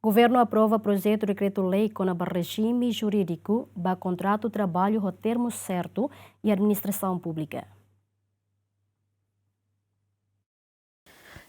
Governo aprova projeto Decretu-Lei kona-ba regime jurídico ba Kontratu Traballu ho Termu Sertu e Administrasaun Pública.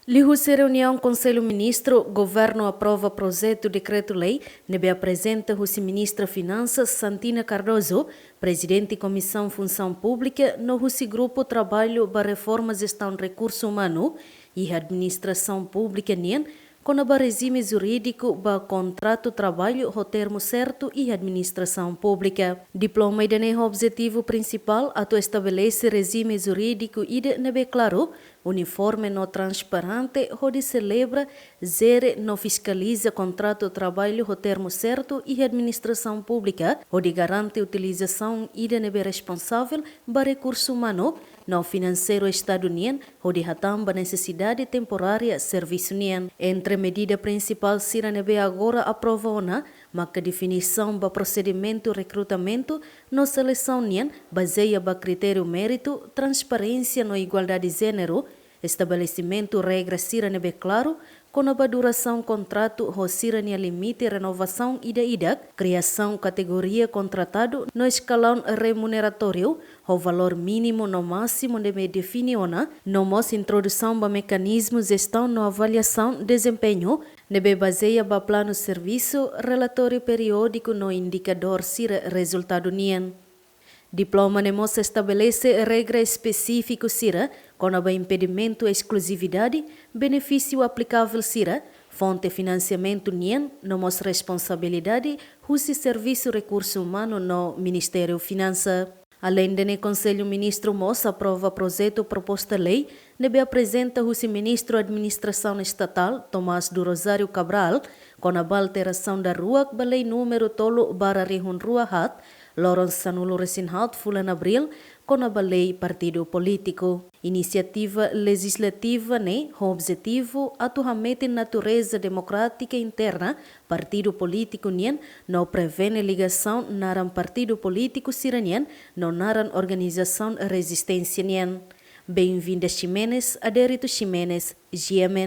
Lihusi reunião Conselho Ministro, Governo aprova projeto Decretu-Lei, nebe apresenta o Ministra Finanças Santina Cardoso, Presidente Comissão Função Pública, no Grupo Trabalho para Reforma Gestão Recurso Humano e Administração Pública NIAN, kona-ba regime jurídico ba Kontratu Traballu ho Termu Sertu e Administração Pública. Diploma ide o objetivo principal atu estabelece regime jurídico ide nebe claro, uniforme no transparente, onde celebra, zere no fiscaliza Kontratu Traballu ho Termu Sertu e Administração Pública, onde garante utilização ide nebe responsável ba recurso humano, no financeiro Estado NIAN, onde hatamba necessidade temporária serviço NIAN. Entre medida principal sira nebe agora aprova ona, maca definição ba procedimento recrutamento no seleção NIAN, baseia ba critério mérito, transparência no igualdade de gênero, estabelecimento regra sira nebe claro, kona-ba duração contrato ho sira nia limite renovação ida-ida, criação categoria contratado no escalão remuneratório, o valor mínimo no máximo nebe definiona, no mos introdução ba mecanismo gestão no avaliação desempenho, nebe baseia ba plano serviço, relatório periódico no indicador sira resultado nian. Diploma nemos estabelece regra específico sira, kona-ba impedimento exclusividade, benefício aplicável sira, fonte financiamento NIAN, nomos responsabilidade, husi serviço recurso humano no Ministério Finança. Além de Conselho Ministro mos aprova projeto proposta lei, nebe apresenta o Ministro Administração Estatal, Tomás do Rosário Cabral, kona-ba alteração da rua, ba lei número tolo bara rihun rua hat, Lawrence Sanulo Resinhalt, Fulan Abril, kona-ba lei partido político. Iniciativa legislativa o objetivo atualmente natureza democrática interna, partido político nian, não prevene ligação naran partido político siranian, não naran organização resistência nian. Bem-vinda Ximenes, Adérito Ximenes, GMN.